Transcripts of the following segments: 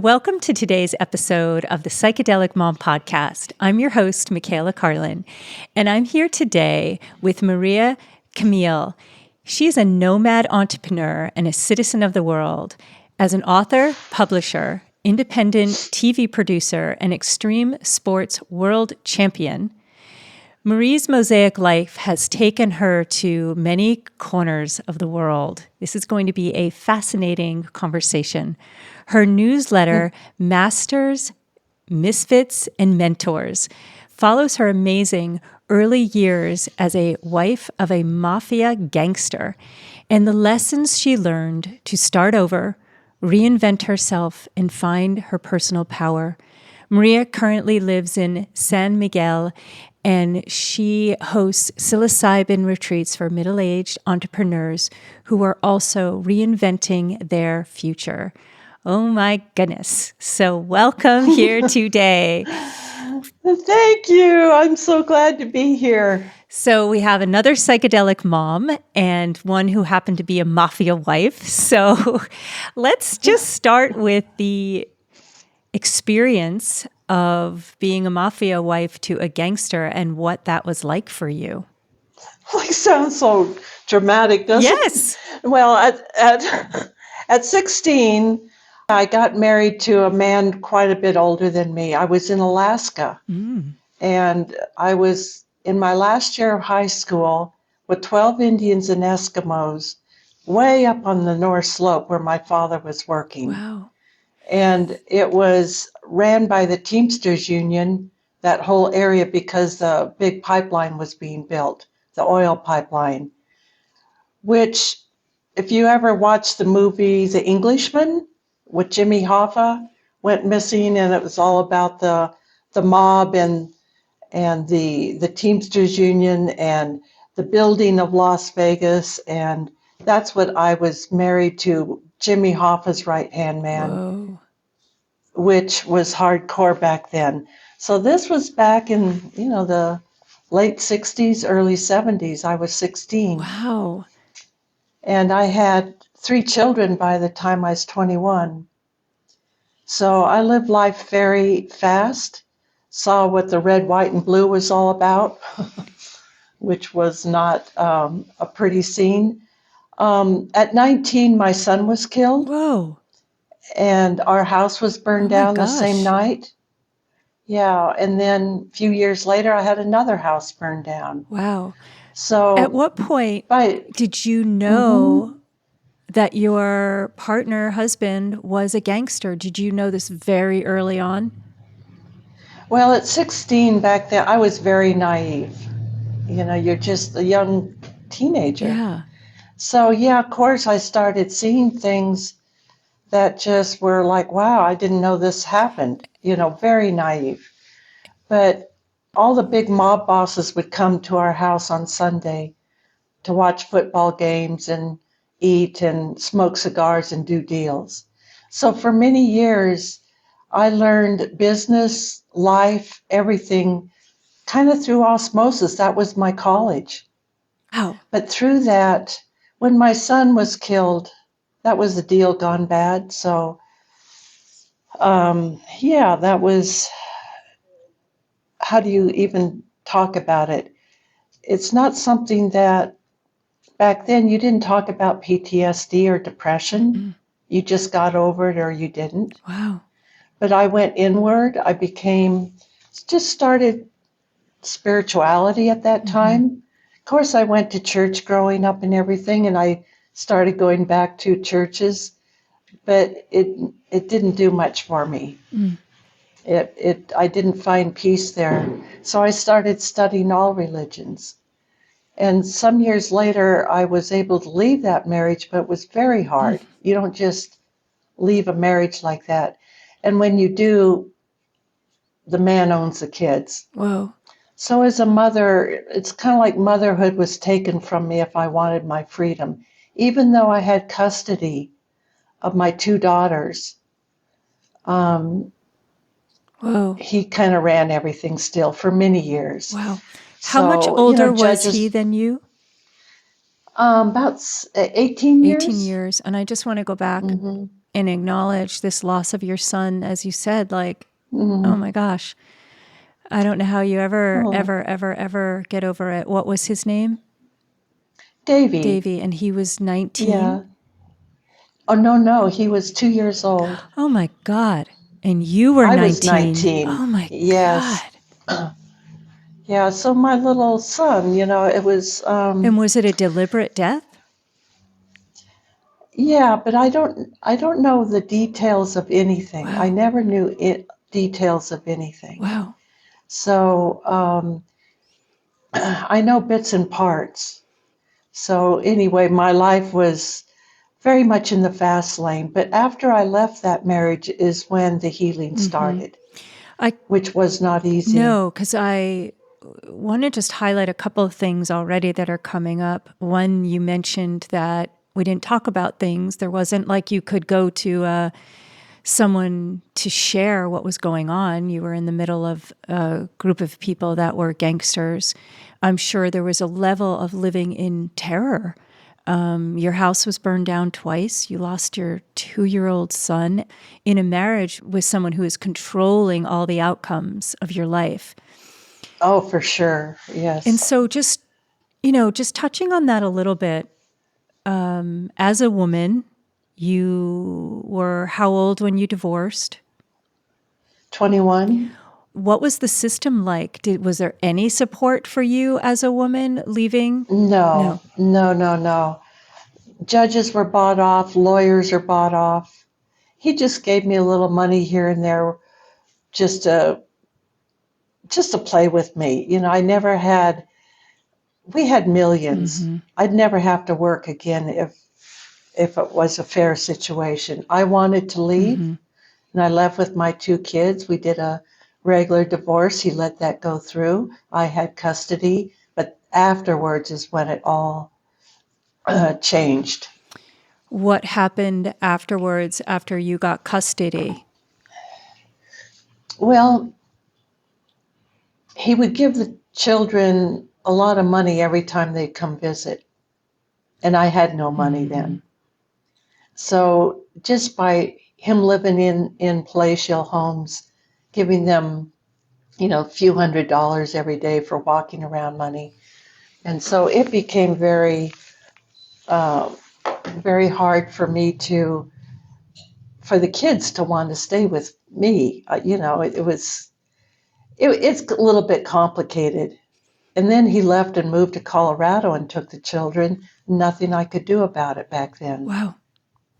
Welcome to today's episode of the Psychedelic Mom Podcast. I'm your host, Michaela Carlin, and I'm here today with Maria Camille. She's a nomad entrepreneur and a citizen of the world. As an author, publisher, independent TV producer, and extreme sports world champion, Marie's mosaic life has taken her to many corners of the world. This is going to be a fascinating conversation. Her newsletter, Masters, Misfits, and Mentors, follows her amazing early years as a wife of a mafia gangster and the lessons she learned to start over, reinvent herself, and find her personal power. Maria currently lives in San Miguel, and she hosts psilocybin retreats for middle-aged entrepreneurs who are also reinventing their future. Oh my goodness. So welcome here today. Thank you. I'm so glad to be here. So we have another psychedelic mom and one who happened to be a mafia wife. So let's just start with the experience of being a mafia wife to a gangster and what that was like for you. Like, sounds so dramatic, doesn't it? Yes. Well, at 16, I got married to a man quite a bit older than me. I was in Alaska, and I was in my last year of high school with 12 Indians and Eskimos way up on the North Slope where my father was working. Wow. And it was ran by the Teamsters Union, that whole area, because the big pipeline was being built, the oil pipeline, which, if you ever watched the movie The Englishman with Jimmy Hoffa, went missing, and it was all about the mob and the Teamsters Union and the building of Las Vegas. And that's what I was married to, Jimmy Hoffa's right-hand man. Whoa. Which was hardcore back then. So this was back in, the late 60s, early 70s. I was 16. Wow. And I had 3 children by the time I was 21. So I lived life very fast, saw what the red, white, and blue was all about, which was not a pretty scene. At 19, my son was killed. Whoa. And our house was burned down the same night. Yeah, and then a few years later, I had another house burned down. Wow. So at what point did you know that your partner, husband, was a gangster? Did you know this very early on? Well, at 16 back then, I was very naive. You're just a young teenager. Yeah. So, yeah, of course, I started seeing things that just were like, wow, I didn't know this happened, very naive. But all the big mob bosses would come to our house on Sunday to watch football games and eat and smoke cigars and do deals. So for many years, I learned business, life, everything kind of through osmosis. That was my college. Wow. But through that, when my son was killed, that was the deal gone bad. So, that was, how do you even talk about it? It's not something that, back then, you didn't talk about PTSD or depression. Mm-hmm. You just got over it or you didn't. Wow. But I went inward. I started spirituality at that time. Mm-hmm. Of course, I went to church growing up and everything, and I started going back to churches, but it didn't do much for me. Mm. I didn't find peace there. So I started studying all religions. And some years later, I was able to leave that marriage, but it was very hard. You don't just leave a marriage like that. And when you do, the man owns the kids. Whoa. So as a mother, it's kind of like motherhood was taken from me if I wanted my freedom. Even though I had custody of my 2 daughters, Whoa. He kind of ran everything still for many years. Wow. How much older was he than you? About 18 years. 18 years. And I just want to go back and acknowledge this loss of your son, as you said, like, oh Mm. my gosh, I don't know how you Oh, ever get over it. What was his name? Davy. Davy, and he was 19. Yeah. Oh, no, he was 2 years old. Oh my God. And you were I was 19. 19. Oh my Yes. God. Yeah, so my little son, it was, And was it a deliberate death? yeah, but I don't know the details of anything. I Wow. never knew details of anything. Wow. So I know bits and parts. So anyway, my life was very much in the fast lane. But after I left that marriage is when the healing started, I which was not easy. know, because I want to just highlight a couple of things already that are coming up. One, you mentioned that we didn't talk about things. There wasn't like you could go to someone to share what was going on. You were in the middle of a group of people that were gangsters. I'm sure there was a level of living in terror. Your house was burned down twice. You lost your 2-year-old son in a marriage with someone who is controlling all the outcomes of your life. Oh, for sure. And Yes. so just touching on that a little bit, as a woman, you were how old when you divorced? 21? What was the system like? Was there any support for you as a woman leaving? No, No. no, no, no. Judges were bought off, lawyers are bought off. He just gave me a little money here and there just to just to play with me. I never had we had millions. I'd never have to work again if it was a fair situation. I wanted to leave and I left with my 2 kids. We did a regular divorce. He let that go through. I had custody, but afterwards is when it all changed. What happened afterwards after you got custody? Well, he would give the children a lot of money every time they'd come visit, and I had no money then. So just by him living in palatial homes, giving them, a few $100s every day for walking around money. And so it became very, uh, very hard for me for the kids to want to stay with me. It's a little bit complicated. And then he left and moved to Colorado and took the children. Nothing I could do about it back then. Wow.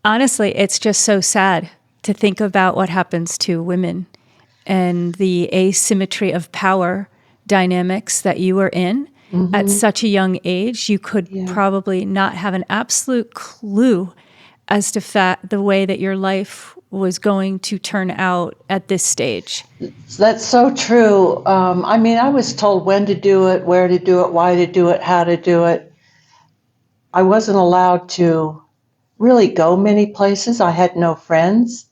Honestly, it's just so sad to think about what happens to women and the asymmetry of power dynamics that you were in at Mm-hmm. such a young age. You could Yeah. probably not have an absolute clue as to the way that your life was going to turn out at this stage. That's so true. I was told when to do it, where to do it, why to do it, how to do it. I wasn't allowed to really go many places. I had no friends.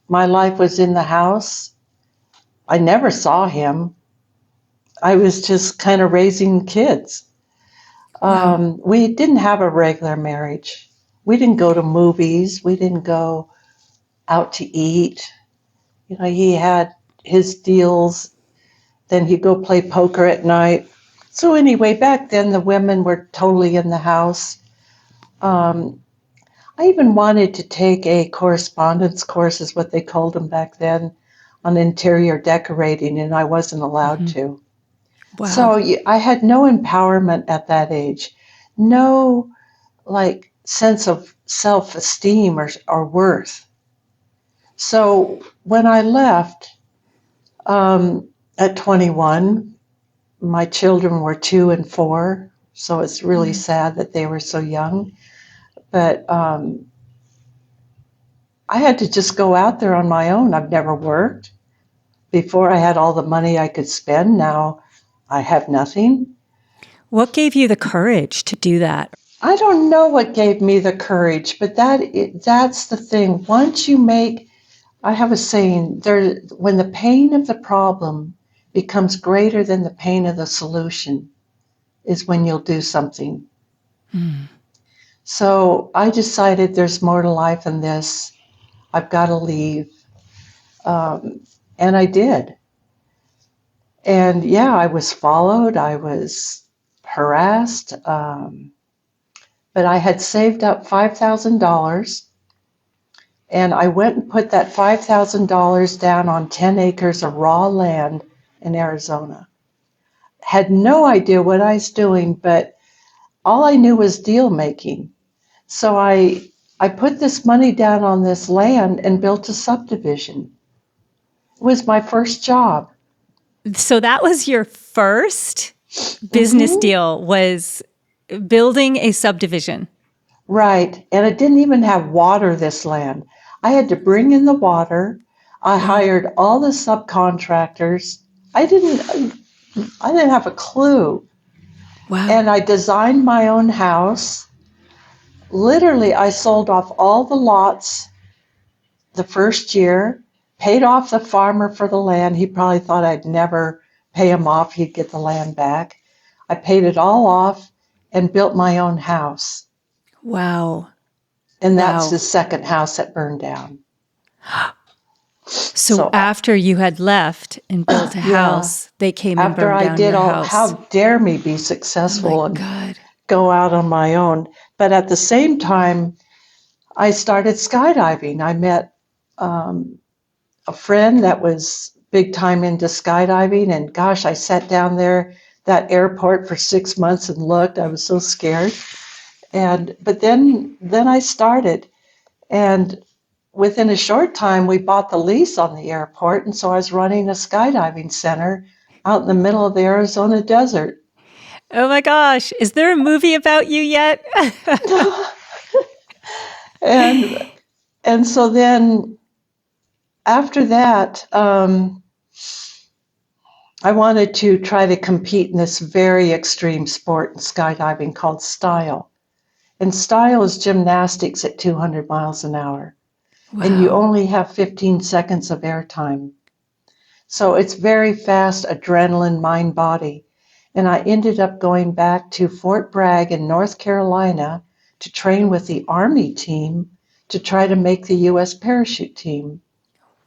My life was in the house. I never saw him. I was just kind of raising kids. Wow. We didn't have a regular marriage. We didn't go to movies. We didn't go out to eat. He had his deals. Then he'd go play poker at night. So anyway, back then the women were totally in the house. Um, I even wanted to take a correspondence course, is what they called them back then, on interior decorating, and I wasn't allowed to. Wow. So I had no empowerment at that age, no like sense of self-esteem or worth. So when I left at 21, my children were 2 and 4, so it's really sad that they were so young. But I had to just go out there on my own. I've never worked. Before I had all the money I could spend. Now I have nothing. What gave you the courage to do that? I don't know what gave me the courage, but that's the thing. Once you make, I have a saying, when the pain of the problem becomes greater than the pain of the solution is when you'll do something. So I decided there's more to life than this. I've got to leave. And I did. And yeah, I was followed. I was harassed. But I had saved up $5,000, and I went and put that $5,000 down on 10 acres of raw land in Arizona. Had no idea what I was doing, but all I knew was deal making. So I put this money down on this land and built a subdivision. It was my first job. So that was your first business deal, was building a subdivision. Right. And it didn't even have water, this land. I had to bring in the water. I hired all the subcontractors. I didn't have a clue. Wow. And I designed my own house. Literally, I sold off all the lots the first year, paid off the farmer for the land. He probably thought I'd never pay him off. He'd get the land back. I paid it all off and built my own house. Wow. And that's the second house that burned down. So after you had left and built a house, they came and burned down your house. How dare me be successful and God. go out on my own. But at the same time, I started skydiving. I met a friend that was big time into skydiving. And gosh, I sat down there, that airport, for 6 months and looked. I was so scared. But then I started. And within a short time, we bought the lease on the airport, and so I was running a skydiving center out in the middle of the Arizona desert. Oh my gosh. Is there a movie about you yet? And so then after that, I wanted to try to compete in this very extreme sport in skydiving called style. And style is gymnastics at 200 miles an hour. Wow. And you only have 15 seconds of airtime. So it's very fast adrenaline, mind, body. And I ended up going back to Fort Bragg in North Carolina to train with the Army team to try to make the U.S. parachute team.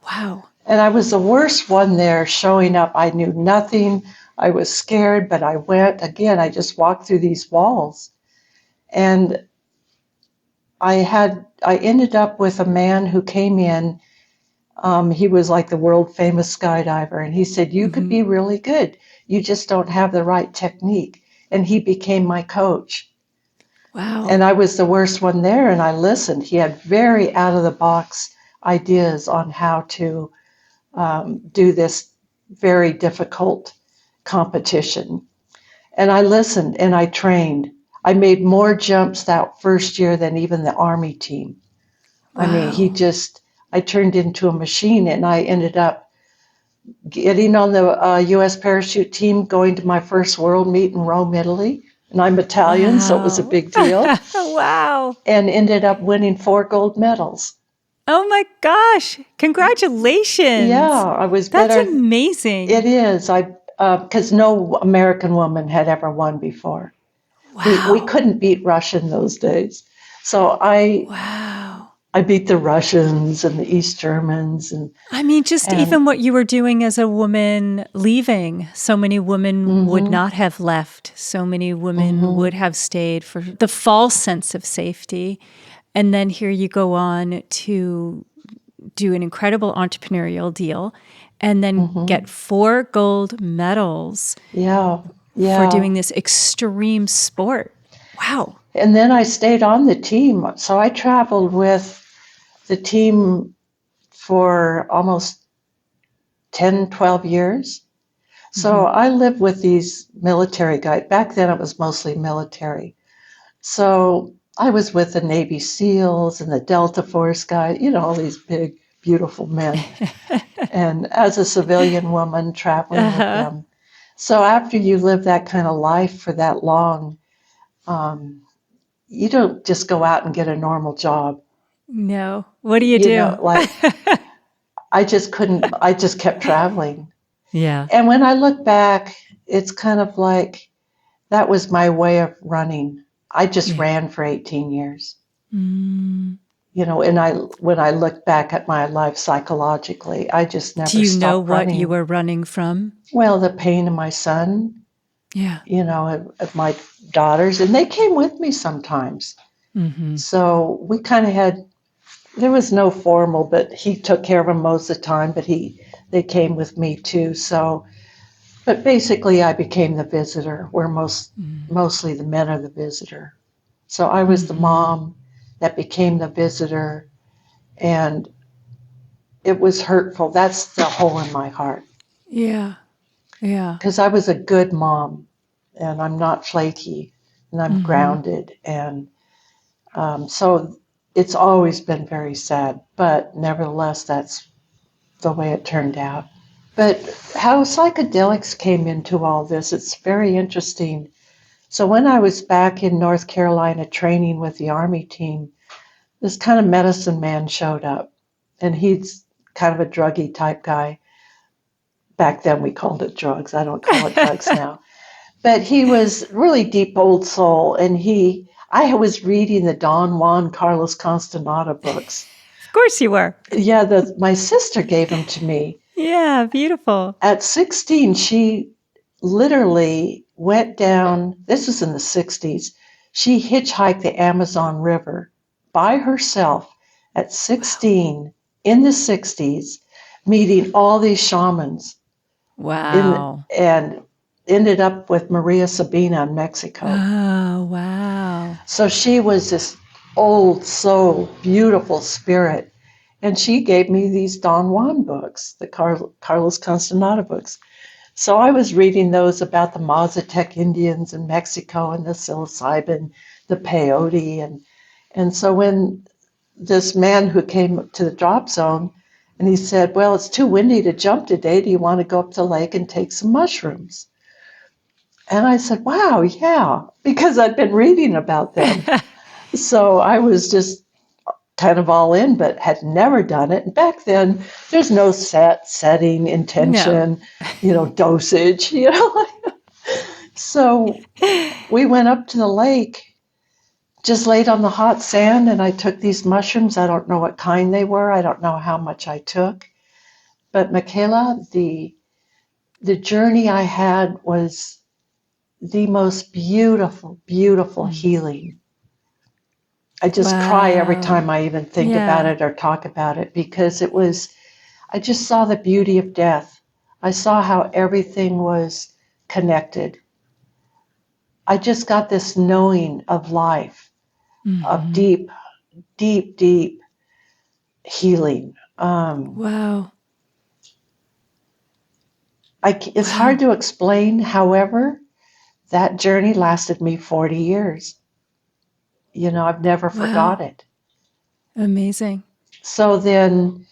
Wow. And I was the worst one there showing up. I knew nothing. I was scared, but I went. Again, I just walked through these walls. And I ended up with a man who came in. He was like the world famous skydiver. And he said, you could be really good. You just don't have the right technique. And he became my coach. Wow. And I was the worst one there. And I listened. He had very out of the box ideas on how to do this very difficult competition. And I listened and I trained. I made more jumps that first year than even the Army team. Wow. I mean, I turned into a machine, and I ended up getting on the U.S. parachute team, going to my first world meet in Rome, Italy. And I'm Italian, so it was a big deal. Wow. And ended up winning 4 gold medals. Oh my gosh. Congratulations. Yeah, I was better. That's amazing. It is. Because no American woman had ever won before. Wow. We couldn't beat Russia in those days. So I beat the Russians and the East Germans. And I mean, even what you were doing as a woman leaving, so many women would not have left. So many women would have stayed for the false sense of safety. And then here you go on to do an incredible entrepreneurial deal and then get 4 gold medals for doing this extreme sport. Wow. And then I stayed on the team. So I traveled with the team for almost 10, 12 years. So I lived with these military guys. Back then it was mostly military. So I was with the Navy SEALs and the Delta Force guys, all these big, beautiful men. And as a civilian woman traveling with them. So after you live that kind of life for that long, you don't just go out and get a normal job. No. What do you do? I just couldn't, I just kept traveling. Yeah. And when I look back, it's kind of like that was my way of running. I just ran for 18 years. And when I look back at my life psychologically, I just Do never you know stopped what running. you were running from? Well, the pain of my son, Yeah. of my daughters, and they came with me sometimes. Mm-hmm. So we kind of there was no formal, but he took care of them most of the time, but they came with me too. So, but basically I became the visitor, where mostly the men are the visitor. So I was the mom that became the visitor, and it was hurtful. That's the hole in my heart. Yeah. Yeah. Because I was a good mom, and I'm not flaky, and I'm grounded. And so it's always been very sad, but nevertheless, that's the way it turned out. But how psychedelics came into all this, it's very interesting. So when I was back in North Carolina training with the Army team, this kind of medicine man showed up, and he's kind of a druggy type guy. Back then we called it drugs. I don't call it drugs now. But he was really deep old soul, and I was reading the Don Juan Carlos Castaneda books. Of course you were. Yeah, my sister gave them to me. Yeah, beautiful. At 16, she literally went down, this was in the 60s, she hitchhiked the Amazon River by herself at 16 in the 60s, meeting all these shamans, Wow. and ended up with Maria Sabina in Mexico. Oh, wow. So she was this old soul, beautiful spirit. And she gave me these Don Juan books, the Carlos Castaneda books. So I was reading those about the Mazatec Indians in Mexico and the psilocybin, the peyote. And so when this man who came to the drop zone, and he said, well, it's too windy to jump today. Do you want to go up to the lake and take some mushrooms? And I said, wow, yeah, because I'd been reading about them. So I was just kind of all in, but had never done it. And back then, there's no setting, intention, dosage, So we went up to the lake, just laid on the hot sand, and I took these mushrooms. I don't know what kind they were. I don't know how much I took. But Michaela, the journey I had was the most beautiful, beautiful healing. I just cry every time I even think about it or talk about it, because I just saw the beauty of death. I saw how everything was connected. I just got this knowing of life, of deep, deep, deep healing. Wow. It's hard to explain. However, that journey lasted me 40 years. I've never forgot it. Amazing. So then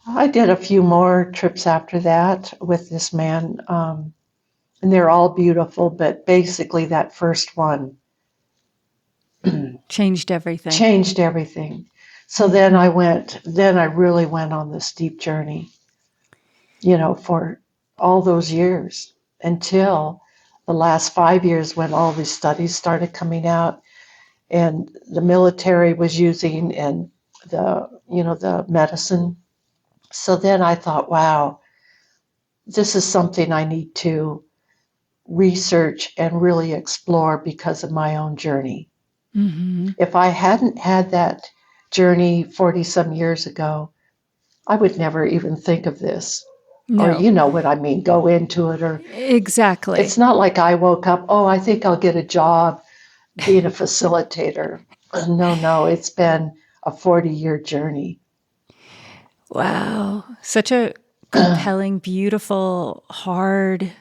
I did a few more trips after that with this man, and they're all beautiful, but basically that first one Changed everything. changed everything. So then I really went on this deep journey, for all those years until the last 5 years, when all these studies started coming out and the military was using, and the medicine. So then I thought, wow, this is something I need to research and really explore because of my own journey. If I hadn't had that journey 40 some years ago, I would never even think of this. No. Or you know what I mean, go into it. Or Exactly. it's not like I woke up, I think I'll get a job being a facilitator. No, it's been a 40-year journey. Wow. Such a compelling, beautiful, hard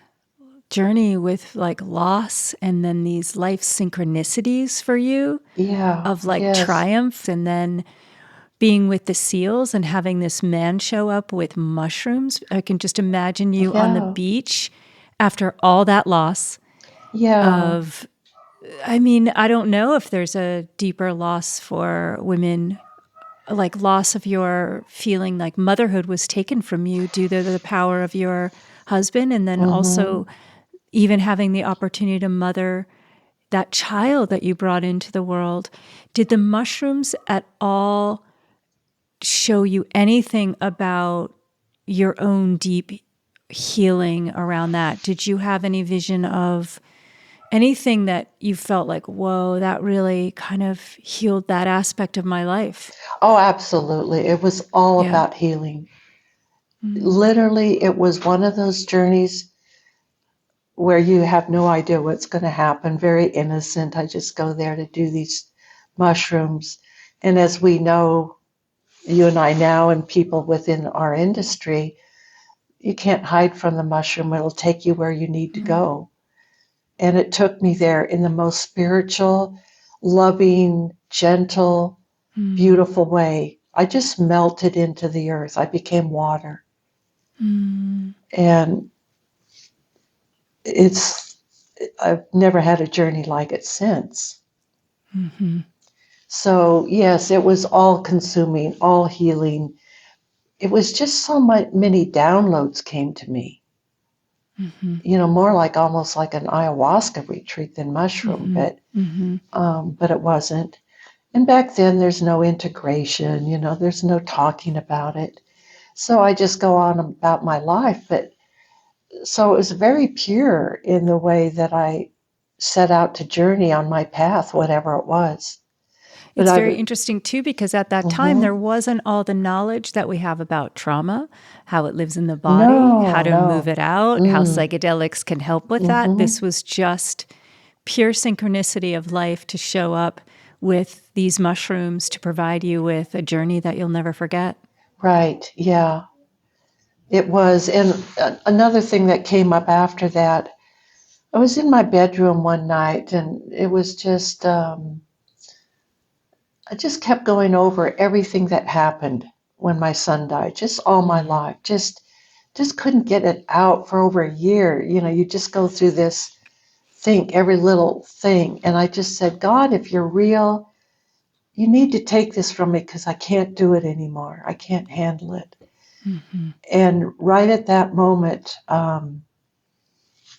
journey with like loss and then these life synchronicities for you. Yeah. Of like yes. triumph, and then being with the seals and having this man show up with mushrooms. I can just imagine you on the beach after all that loss. Yeah. I don't know if there's a deeper loss for women, like loss of your feeling like motherhood was taken from you due to the power of your husband, and then also even having the opportunity to mother that child that you brought into the world, did the mushrooms at all show you anything about your own deep healing around that? Did you have any vision of anything that you felt like, whoa, that really kind of healed that aspect of my life? Oh, absolutely. It was all Yeah. about healing. Literally, it was one of those journeys where you have no idea what's going to happen. Very innocent. I just go there to do these mushrooms. And as we know, you and I now, and people within our industry, you can't hide from the mushroom. It'll take you where you need to go. And it took me there in the most spiritual, loving, gentle, beautiful way. I just melted into the earth. I became water. And I've never had a journey like it since. So, yes, it was all consuming, all healing. It was just so many downloads came to me. More like almost like an ayahuasca retreat than mushroom, but it wasn't. And back then, there's no integration, there's no talking about it. So I just go on about my life. But so it was very pure in the way that I set out to journey on my path, whatever it was. But It's very interesting too, because at that time there wasn't all the knowledge that we have about trauma, how it lives in the body, how to move it out, how psychedelics can help with that. This was just pure synchronicity of life to show up with these mushrooms to provide you with a journey that you'll never forget. Right, yeah. It was. And another thing that came up after that, I was in my bedroom one night and it was just, I just kept going over everything that happened when my son died, just all my life. Just couldn't get it out for over a year. You just go through this, think every little thing. And I just said, God, if you're real, you need to take this from me because I can't do it anymore. I can't handle it. And right at that moment,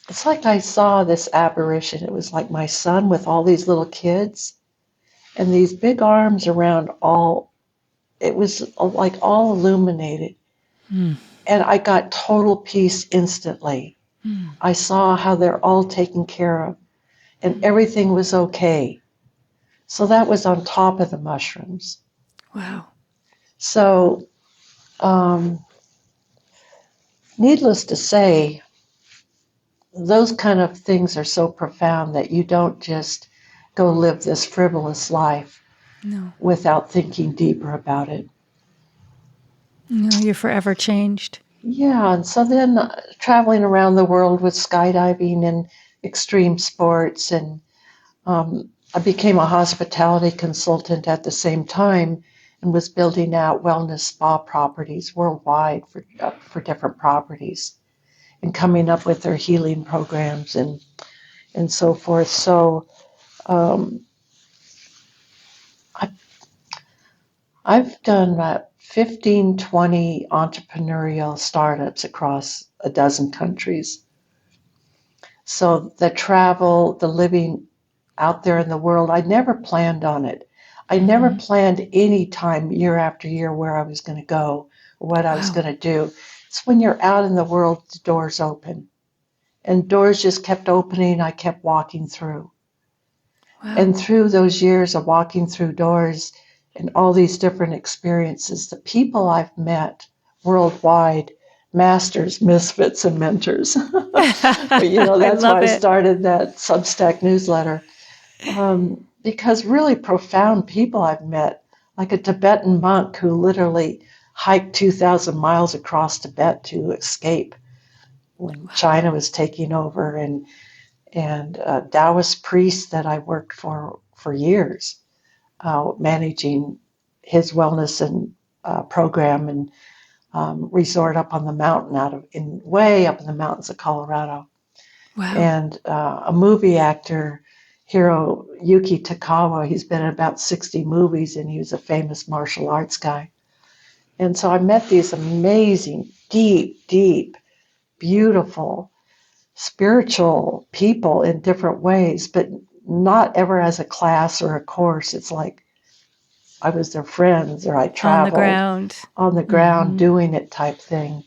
it's like I saw this apparition. It was like my son with all these little kids and these big arms around all. It was like all illuminated. And I got total peace instantly. I saw how they're all taken care of and everything was okay. So that was on top of the mushrooms. Wow. So, needless to say, those kind of things are so profound that you don't just go live this frivolous life without thinking deeper about it. No, you're forever changed. Yeah, and so then traveling around the world with skydiving and extreme sports, and I became a hospitality consultant at the same time and was building out wellness spa properties worldwide for different properties and coming up with their healing programs and so forth. So I've done about 15, 20 entrepreneurial startups across a dozen countries. So the travel, the living out there in the world, I never planned on it. I never planned any time year after year where I was going to go or what I was going to do. It's when you're out in the world, the doors open. And doors just kept opening. I kept walking through. Wow. And through those years of walking through doors and all these different experiences, the people I've met worldwide, masters, misfits, and mentors. That's why I started that Substack newsletter. Because really profound people I've met, like a Tibetan monk who literally hiked 2,000 miles across Tibet to escape when China was taking over, and a Taoist priest that I worked for years, managing his wellness and program and resort up on the mountain way up in the mountains of Colorado. Wow. And a movie actor, Hiroyuki Takawa, he's been in about 60 movies and he was a famous martial arts guy. And so I met these amazing, deep, beautiful, spiritual people in different ways, but not ever as a class or a course. It's like I was their friends, or I On the traveled ground. on the ground doing it type thing.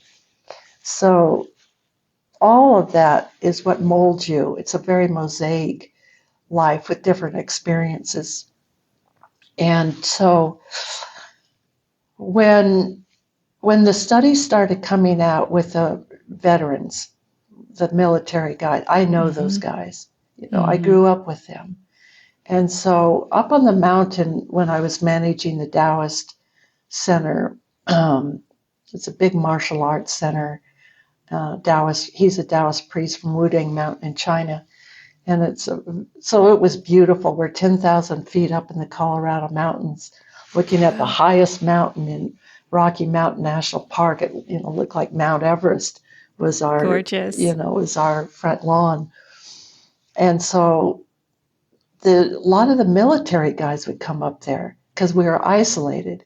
So all of that is what molds you. It's a very mosaic life with different experiences. And so when the studies started coming out with the veterans, the military guys, I know those guys. I grew up with them. And so up on the mountain, when I was managing the Taoist Center, it's a big martial arts center. Taoist, he's a Taoist priest from Wudang Mountain in China. And so it was beautiful. We're 10,000 feet up in the Colorado mountains, looking at the highest mountain in Rocky Mountain National Park. It looked like Mount Everest was Gorgeous. Was our front lawn. And so a lot of the military guys would come up there because we were isolated,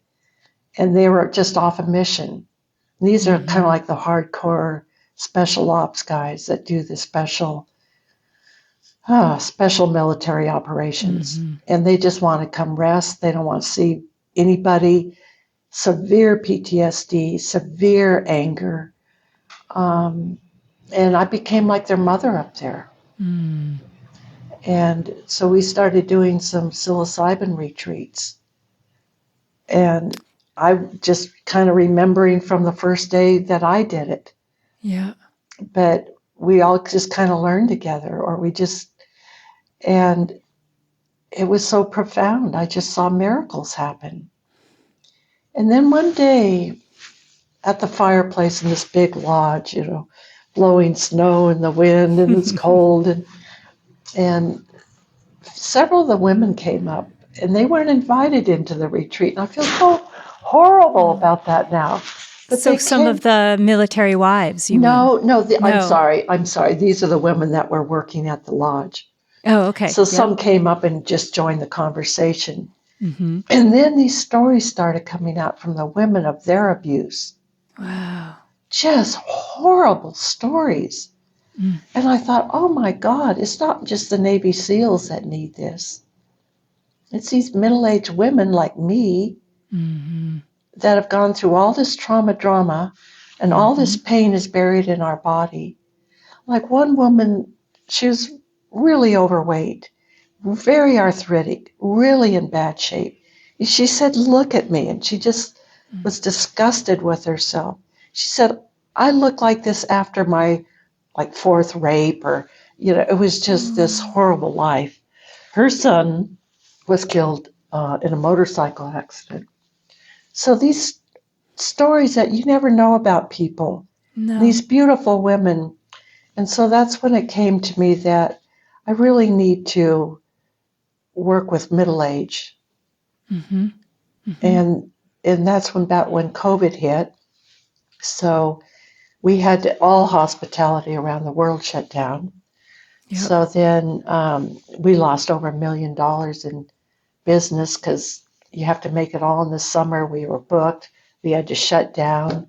and they were just off a mission. And these are kind of like the hardcore special ops guys that do the special military operations. And they just want to come rest. They don't want to see anybody. Severe PTSD, severe anger. And I became like their mother up there. And so we started doing some psilocybin retreats. And I just kind of remembering from the first day that I did it. Yeah. But we all just kind of learned together, and it was so profound. I just saw miracles happen. And then one day at the fireplace in this big lodge, blowing snow in the wind, and it's cold, and several of the women came up, and they weren't invited into the retreat. And I feel so horrible about that now. But so some of the military wives, you mean? No. I'm sorry. These are the women that were working at the lodge. Oh, okay. So some came up and just joined the conversation. Mm-hmm. And then these stories started coming out from the women of their abuse. Wow. Just horrible stories. And I thought, oh my God, it's not just the Navy SEALs that need this. It's these middle-aged women like me that have gone through all this drama, and all this pain is buried in our body. Like one woman, she was really overweight, very arthritic, really in bad shape. She said, look at me. And she just was disgusted with herself. She said, I look like this after my fourth rape, or, it was just this horrible life. Her son was killed in a motorcycle accident. So these stories that you never know about people, these beautiful women. And so that's when it came to me that I really need to work with middle age. And that's about when COVID hit. So we had all hospitality around the world shut down. Yep. So then we lost over $1 million in business because you have to make it all in the summer. We were booked. We had to shut down.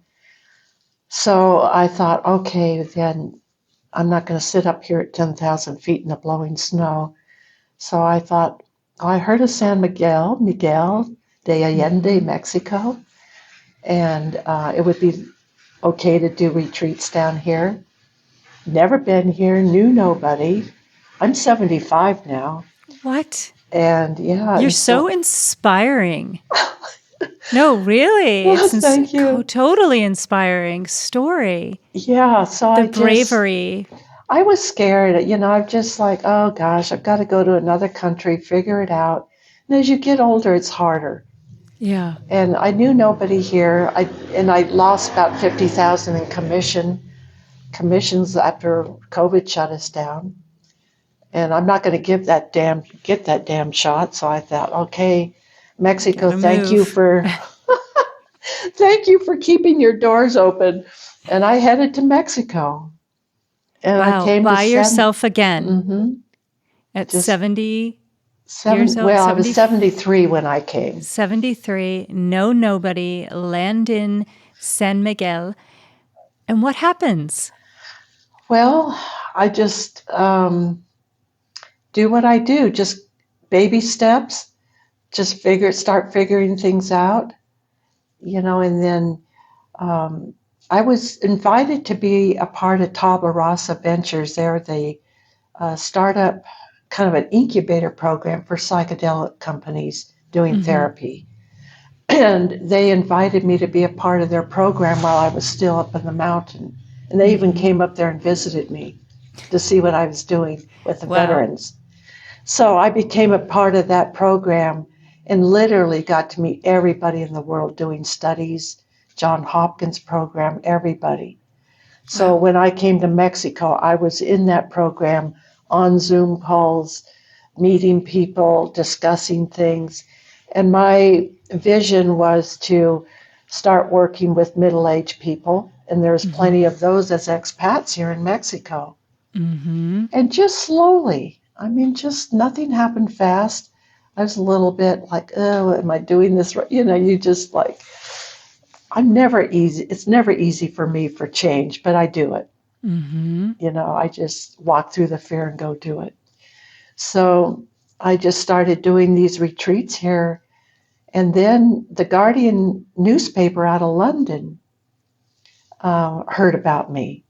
So I thought, okay, then I'm not going to sit up here at 10,000 feet in the blowing snow. So I thought, I heard of San Miguel de Allende, Mexico, and it would be okay to do retreats down here. Never been here, knew nobody. I'm 75 now. What? And yeah. You're so inspiring. No, really. Well, it's thank you. Totally inspiring story. Yeah. So the bravery. I was scared. I'm just like, oh gosh, I've got to go to another country, figure it out. And as you get older, it's harder. Yeah. And I knew nobody here. I lost about 50,000 in commissions after COVID shut us down. And I'm not going to get that damn shot. So I thought, okay, Mexico, thank you for keeping your doors open. And I headed to Mexico. And wow, I came by yourself again. At 70 years old? Well, I was 73 when I came. 73, nobody, land in San Miguel. And what happens? Well, I just, do what I do, just baby steps, just start figuring things out, and then I was invited to be a part of Tabla Rasa Ventures. They're the startup, kind of an incubator program for psychedelic companies doing therapy. And they invited me to be a part of their program while I was still up in the mountain. And they even came up there and visited me to see what I was doing with the veterans. So I became a part of that program and literally got to meet everybody in the world doing studies, John Hopkins program, everybody. So when I came to Mexico, I was in that program on Zoom calls, meeting people, discussing things. And my vision was to start working with middle-aged people. And there's plenty of those as expats here in Mexico. And just slowly, just nothing happened fast. I was a little bit like, oh, am I doing this right? You just like, I'm never easy. It's never easy for me for change, but I do it. I just walk through the fear and go do it. So I just started doing these retreats here. And then the Guardian newspaper out of London heard about me.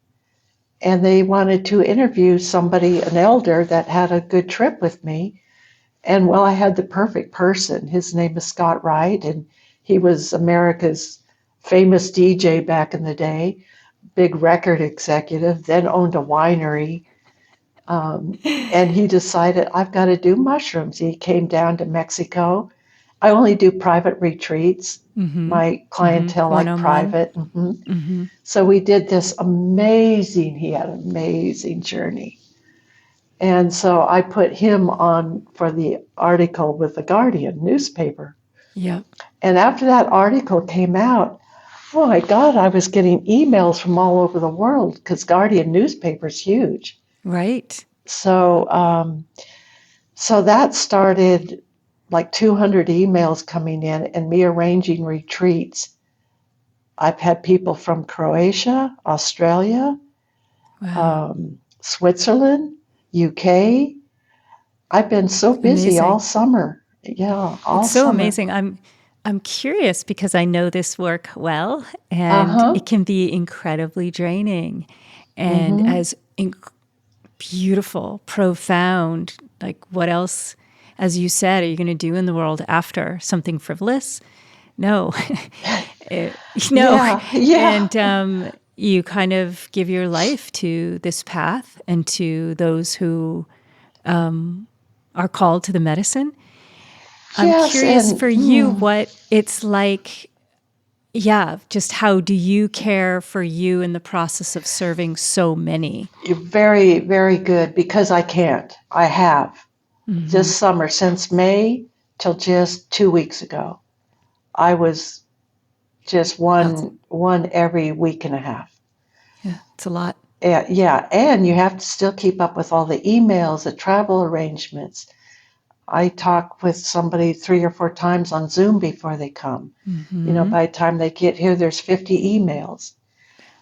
And they wanted to interview somebody, an elder that had a good trip with me. And well, I had the perfect person. His name is Scott Wright, and he was America's famous DJ back in the day, big record executive, then owned a winery. And he decided, I've got to do mushrooms. He came down to Mexico. I only do private retreats. My clientele like private. So we did this he had an amazing journey. And so I put him on for the article with the Guardian newspaper. Yeah. And after that article came out, oh my God, I was getting emails from all over the world because Guardian newspaper's huge. Right. So, so that started like 200 emails coming in and me arranging retreats. I've had people from Croatia, Australia, Switzerland, UK. I've been so busy all summer. Yeah, all It's so summer. amazing. I'm curious because I know this work well, and it can be incredibly draining, and as beautiful, profound. Like, what else, as you said, are you going to do in the world after something frivolous? No, no. Yeah. And you kind of give your life to this path and to those who are called to the medicine. I'm curious for you what it's like. Yeah, just how do you care for you in the process of serving so many? You're very, very good because I can't. I have. This summer, since May till just 2 weeks ago, I was just one every week and a half. Yeah, it's a lot. Yeah, and you have to still keep up with all the emails, the travel arrangements. I talk with somebody 3 or 4 times on Zoom before they come. By the time they get here, there's 50 emails.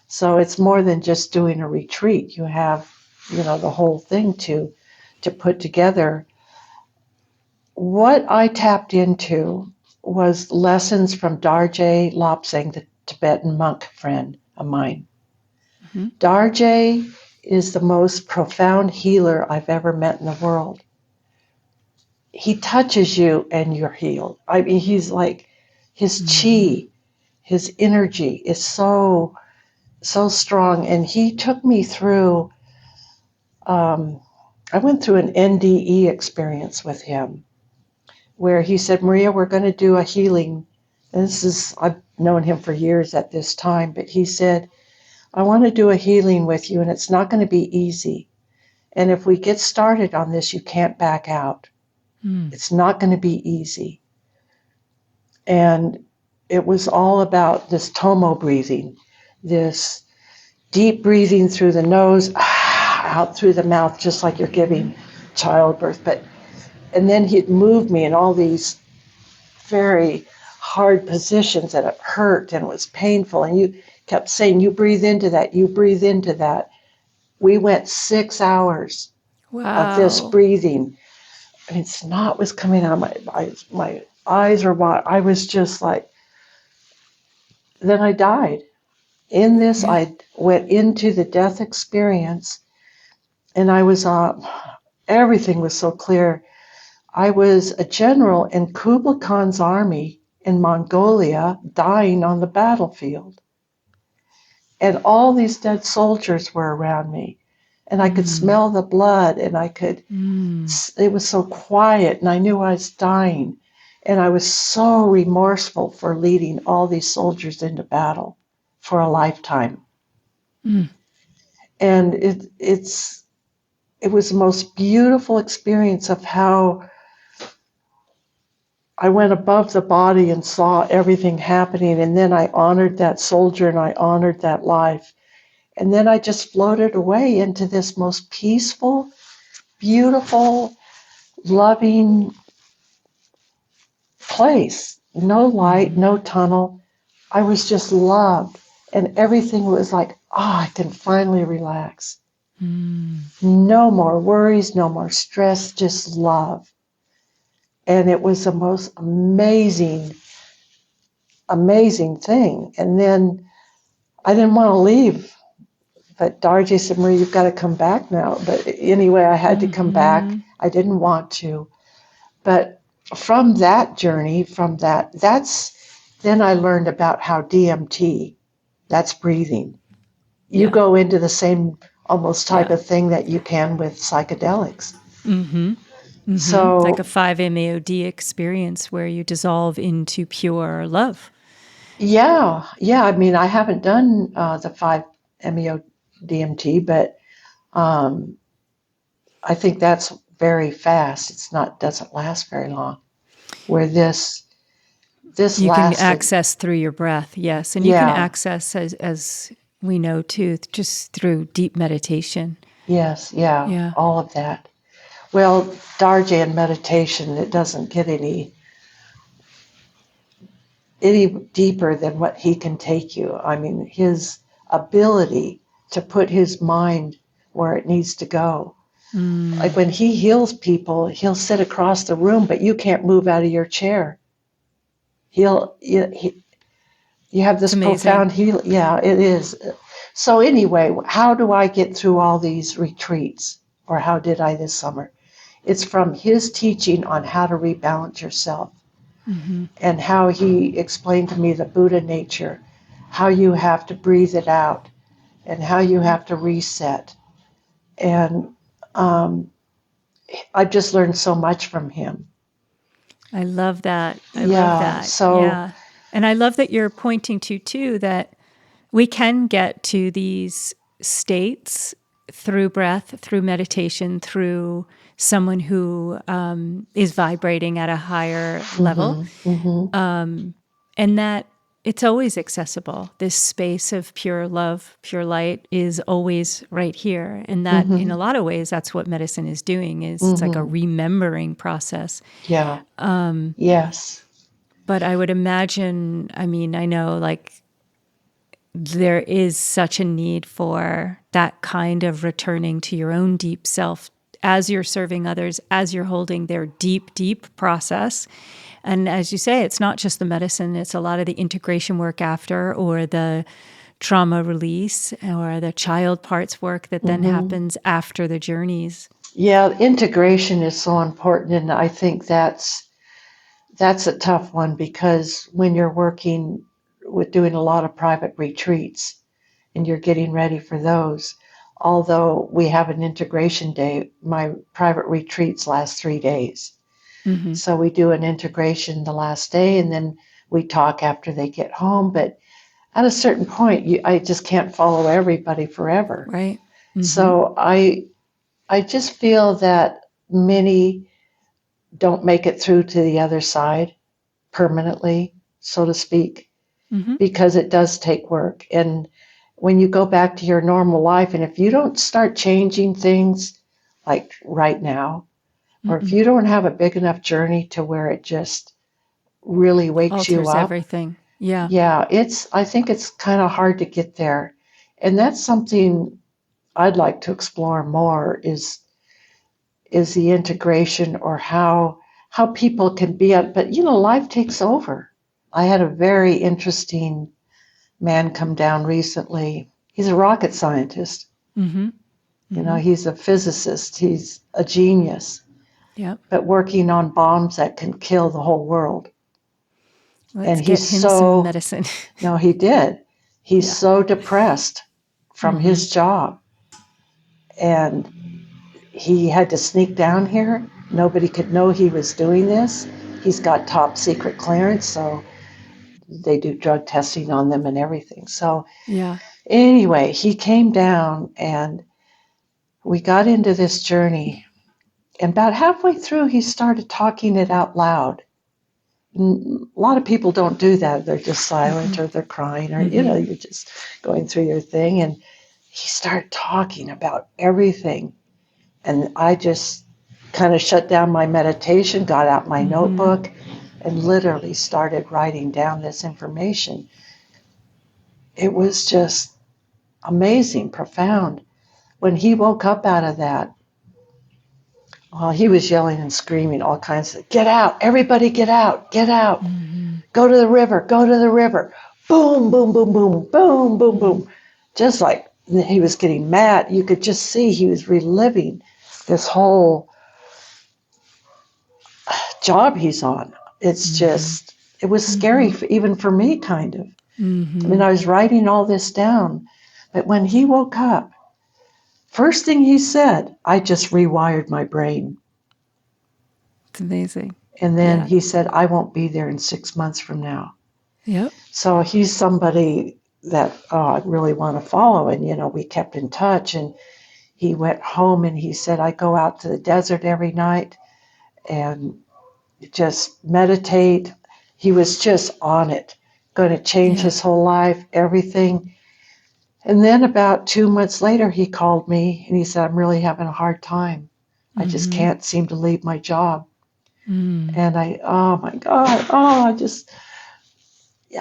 So it's more than just doing a retreat. You have, the whole thing to put together. What I tapped into was lessons from Darje Lopsang, the Tibetan monk friend of mine. Darje is the most profound healer I've ever met in the world. He touches you and you're healed. He's like, his chi, his energy is so strong. And he took me through, I went through an NDE experience with him where he said, Maria, we're going to do a healing. And I've known him for years at this time, but he said, I want to do a healing with you and it's not going to be easy. And if we get started on this, you can't back out. It's not going to be easy. And it was all about this tomo breathing, this deep breathing through the nose, out through the mouth, just like you're giving childbirth. And then he'd move me in all these very hard positions that it hurt and was painful. And you kept saying, you breathe into that, you breathe into that. We went 6 hours. of this Wow. breathing. I mean, snot was coming out of my eyes. My eyes were wide. I was just like, then I died. In this, Yeah. I went into the death experience, and I was everything was so clear. I was a general in Kublai Khan's army in Mongolia, dying on the battlefield. And all these dead soldiers were around me. And I could Mm. smell the blood, and Mm. it was so quiet, and I knew I was dying. And I was so remorseful for leading all these soldiers into battle for a lifetime. Mm. And it was the most beautiful experience of how I went above the body and saw everything happening. And then I honored that soldier and I honored that life. And then I just floated away into this most peaceful, beautiful, loving place. No light, Mm. no tunnel. I was just loved. And everything was like, I can finally relax. Mm. No more worries, no more stress, just love. And it was the most amazing, amazing thing. And then I didn't want to leave. But Darji said, Marie, you've got to come back now. But anyway, I had to come back. Mm-hmm. I didn't want to. But from that journey, then I learned about how DMT, that's breathing. You Yeah. go into the same almost type Yeah. of thing that you can with psychedelics. Mm-hmm. Mm-hmm. Like a So, 5-MeO-D experience where you dissolve into pure love. yeah. I mean, I haven't done the 5-MeO DMT, but um, I think that's very fast. Doesn't last very long. Where this You can lasted, access through your breath, yes. And you can yeah, access, as we know too, just through deep meditation. yes, yeah, Yeah. all of that. Well, Darje and meditation, it doesn't get any deeper than what he can take you. I mean, his ability to put his mind where it needs to go. Like Mm. when he heals people, he'll sit across the room, but you can't move out of your chair. You have It's this amazing. profound heal. Yeah, it is. So anyway, how do I get through all these retreats, or how did I this summer? It's from his teaching on how to rebalance yourself, Mm-hmm. and how he explained to me the Buddha nature, how you have to breathe it out, and how you have to reset. And um, I've just learned so much from him. I love that. I love Yeah. that. So Yeah. And I love that you're pointing to, too, that we can get to these states through breath, through meditation, through someone who is vibrating at a higher level, mhm, mhm, and that it's always accessible. This space of pure love, pure light is always right here. And that in a mhm, lot of ways, that's what medicine is doing is it's like a mhm. remembering process. Yeah. Yes. But I would imagine, I mean, I know like there is such a need for that kind of returning to your own deep self as you're serving others, as you're holding their deep, deep process. And as you say, it's not just the medicine, it's a lot of the integration work after, or the trauma release, or the child parts work that then Mhm. happens after the journeys. Yeah, integration is so important, and I think that's a tough one because when you're working with doing a lot of private retreats and you're getting ready for those, although we have an integration day, my private retreats last 3 days. Mm-hmm. So we do an integration the last day, and then we talk after they get home. But at a certain point, I just can't follow everybody forever. Right? Mm-hmm. So I just feel that many don't make it through to the other side permanently, so to speak, Mm-hmm. because it does take work. And when you go back to your normal life, and if you don't start changing things like right now, or if Mm-mm. you don't have a big enough journey to where it just really wakes you Alters up, everything. Yeah. yeah, I think it's kind of hard to get there. And that's something I'd like to explore more is is the integration, or how people can be but life takes over. I had a very interesting man come down recently. He's a rocket scientist. Mm-hmm. He's a physicist. He's a genius. Yep. But working on bombs that can kill the whole world. Let's get him some medicine. No, he did. He's so depressed from his job. And he had to sneak down here. Nobody could know he was doing this. He's got top secret clearance, so they do drug testing on them and everything. So anyway, he came down and we got into this journey. And about halfway through, he started talking it out loud. And a lot of people don't do that. They're just silent or they're crying or, you're just going through your thing. And he started talking about everything. And I just kind of shut down my meditation, got out my notebook, and literally started writing down this information. It was just amazing, profound. When he woke up out of that, well, he was yelling and screaming all kinds of, get out, everybody get out, go to the river, boom, boom, boom, boom, boom, boom, boom. Just like he was getting mad. You could just see he was reliving this whole job he's on. It's just, it was scary, even for me, kind of. I mean, I was writing all this down, but when he woke up, first thing he said, I just rewired my brain. It's amazing. And then he said, I won't be there in 6 months from now. Yep. So he's somebody that I really want to follow. And, we kept in touch. And he went home and he said, I go out to the desert every night and just meditate. He was just on it, going to change his whole life, everything. And then about 2 months later, he called me and he said, I'm really having a hard time. I just can't seem to leave my job. And oh my God, I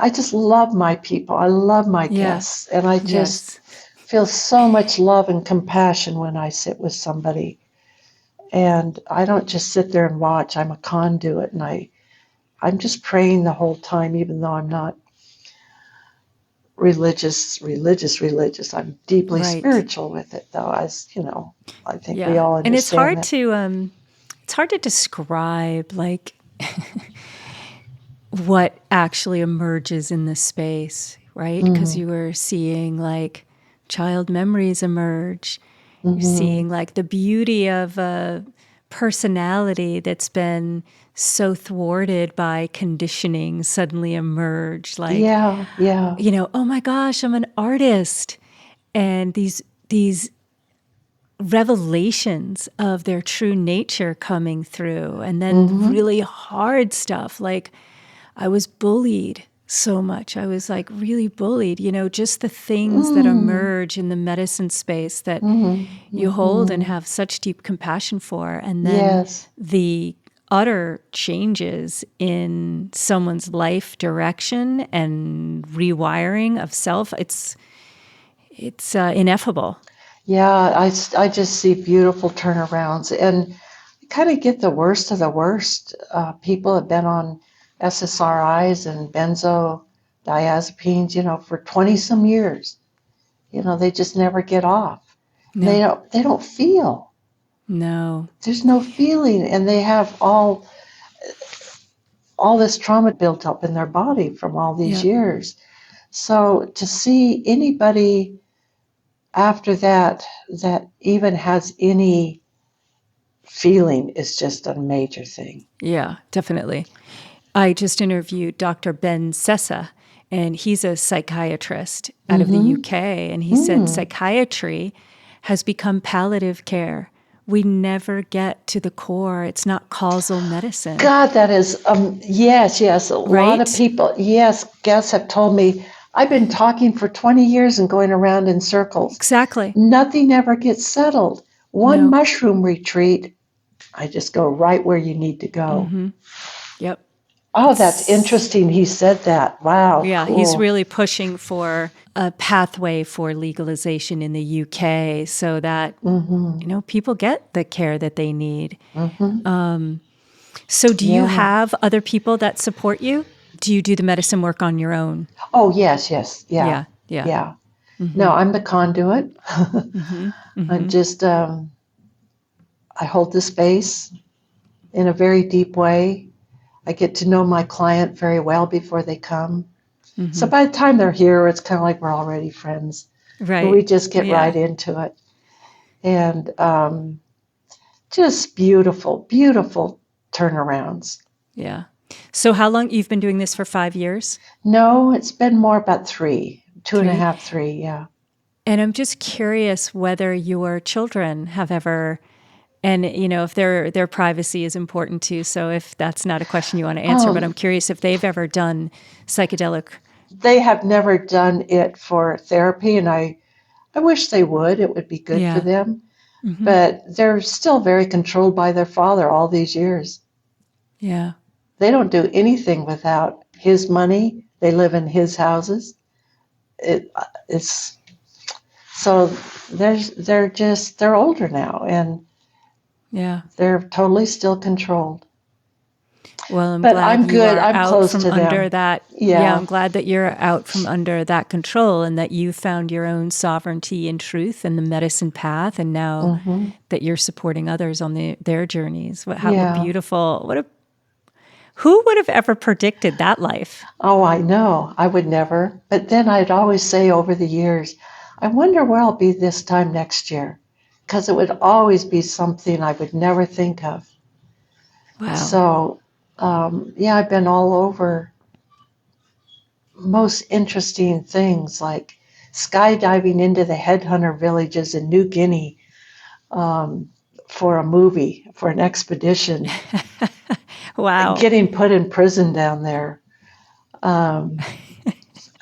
just love my people. I love my guests. And I just feel so much love and compassion when I sit with somebody. And I don't just sit there and watch. I'm a conduit. And I'm just praying the whole time, even though I'm not religious. I'm deeply spiritual with it, though, as I think we all understand. And it's hard to describe like what actually emerges in this space, right? Because you were seeing like child memories emerge. You're seeing like the beauty of a personality that's been so thwarted by conditioning suddenly emerge. Like, oh my gosh, I'm an artist. And these revelations of their true nature coming through. And then really hard stuff. Like I was bullied so much. I was like really bullied, just the things that emerge in the medicine space that you hold and have such deep compassion for. And then the utter changes in someone's life direction and rewiring of self. It's ineffable. Yeah, I just see beautiful turnarounds, and you kind of get the worst of the worst. People have been on SSRIs and benzodiazepines, for 20 some years. They just never get off. No. They don't feel. No. There's no feeling, and they have all this trauma built up in their body from all these years. So to see anybody after that even has any feeling is just a major thing. Yeah, definitely. I just interviewed Dr. Ben Sessa, and he's a psychiatrist out of the UK, and he said psychiatry has become palliative care. We never get to the core. It's not causal medicine. God, that is, yes. A lot of people, guests have told me, I've been talking for 20 years and going around in circles. Exactly. Nothing ever gets settled. One mushroom retreat, I just go right where you need to go. Yep. Oh, that's interesting. He said that. Wow, Yeah, he's cool. really pushing for a pathway for legalization in the UK so that, people get the care that they need. So do you Yeah. have other people that support you? Do you do the medicine work on your own? Oh, yes. Yeah. Yeah, yeah. Yeah. No, I'm the conduit. I just, I hold the space in a very deep way. I get to know my client very well before they come. So by the time they're here, it's kind of like we're already friends. Right. We just get Yeah. right into it. And just beautiful, beautiful turnarounds. Yeah. So how long you've been doing this for 5 years? No, it's been more about 3, two and a 3? half, 3, yeah. And I'm just curious whether your children have ever, and if their privacy is important too. So if that's not a question you want to answer, but I'm curious if they've ever done psychedelic. They have never done it for therapy, and I wish they would. It would be good for Yeah. them. But they're still very controlled by their father all these years. Yeah. They don't do anything without his money. They live in his houses. It's so they're older now, and Yeah. they're totally still controlled. Well, I'm But glad I'm you good. are I'm out close from to under them. that. Yeah, Yeah. I'm glad that you're out from under that control and that you found your own sovereignty and truth and the medicine path. And now that you're supporting others on their journeys. What Yeah. beautiful. Who would have ever predicted that life? Oh, I know. I would never. But then I'd always say over the years, I wonder where I'll be this time next year. Because it would always be something I would never think of. Wow. So, yeah, I've been all over most interesting things like skydiving into the headhunter villages in New Guinea for a movie, for an expedition, Wow. getting put in prison down there.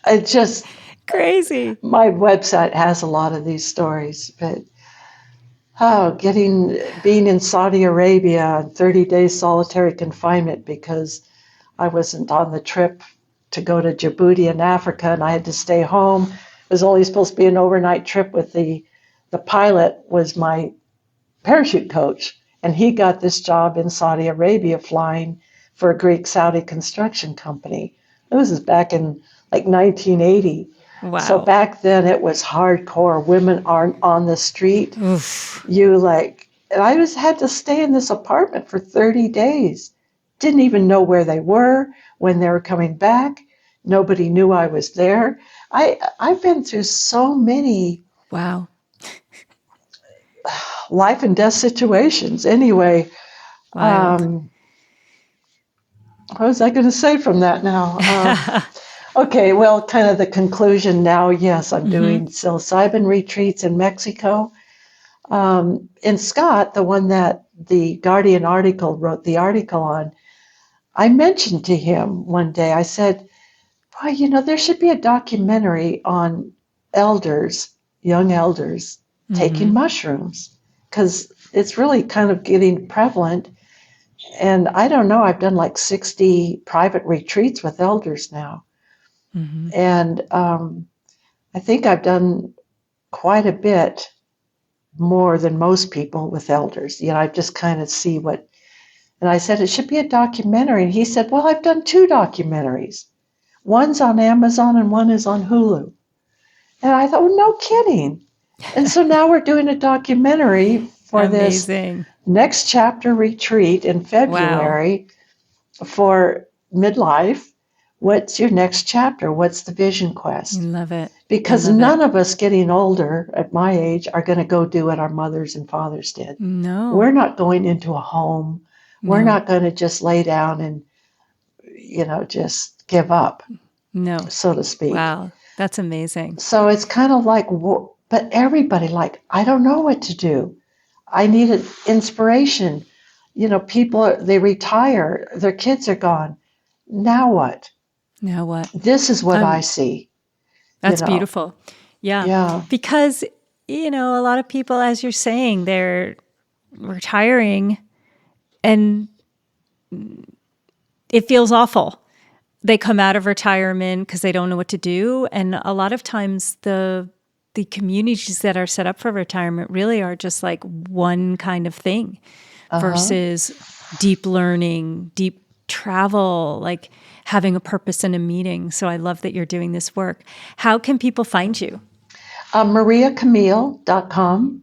It just, Crazy. my website has a lot of these stories, but being in Saudi Arabia, 30 days solitary confinement because I wasn't on the trip to go to Djibouti in Africa, and I had to stay home. It was only supposed to be an overnight trip with the pilot was my parachute coach, and he got this job in Saudi Arabia flying for a Greek Saudi construction company. This is back in like 1980. So Wow. back then it was hardcore. Women aren't on the street. Oof. And I had to stay in this apartment for 30 days. Didn't even know where they were, when they were coming back. Nobody knew I was there. I've been through so many Wow. life and death situations. Anyway, Wild. what was I going to say from that now? Okay, well, kind of the conclusion now. Yes, I'm doing psilocybin retreats in Mexico. And Scott, the one that the Guardian article wrote the article on, I mentioned to him one day, I said, boy, there should be a documentary on elders, young elders, taking mushrooms, because it's really kind of getting prevalent. And I don't know, I've done like 60 private retreats with elders now. And I think I've done quite a bit more than most people with elders. I just kind of see what, and I said, it should be a documentary. And he said, well, I've done 2 documentaries. One's on Amazon and one is on Hulu. And I thought, well, no kidding. And so now we're doing a documentary for this Amazing. next chapter retreat in February for midlife. What's your next chapter? What's the vision quest? Love it. Because none of us getting older at my age are going to go do what our mothers and fathers did. No. We're not going into a home. We're not going to just lay down and, just give up, so to speak. Wow. That's amazing. So it's kind of like, but everybody, like, I don't know what to do. I needed inspiration. People, they retire, their kids are gone. Now what? Now what? This is what I see. That's beautiful. Yeah. Yeah. Because, a lot of people, as you're saying, they're retiring and it feels awful. They come out of retirement because they don't know what to do. And a lot of times the communities that are set up for retirement really are just like one kind of thing versus deep learning, deep travel, like having a purpose and a meaning. So I love that you're doing this work. How can people find you? MariaCamille.com.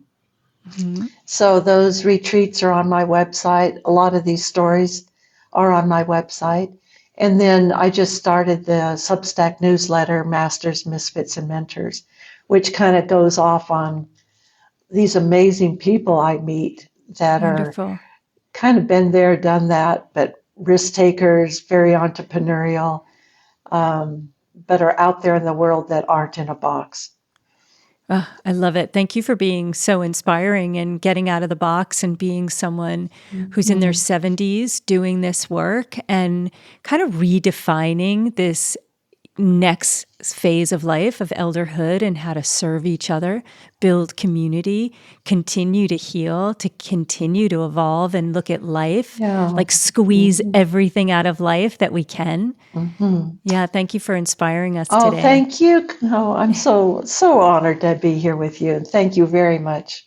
So those retreats are on my website. A lot of these stories are on my website. And then I just started the Substack newsletter, Masters, Misfits, and Mentors, which kind of goes off on these amazing people I meet that Wonderful. are kind of been there, done that, but risk takers, very entrepreneurial, but are out there in the world that aren't in a box. Oh, I love it. Thank you for being so inspiring and getting out of the box and being someone who's in their 70s doing this work and kind of redefining this next phase of life of elderhood and how to serve each other, build community, continue to heal, to continue to evolve and look at life, like squeeze everything out of life that we can. Yeah, thank you for inspiring us today. Oh, thank you. Oh, I'm so honored to be here with you. And thank you very much.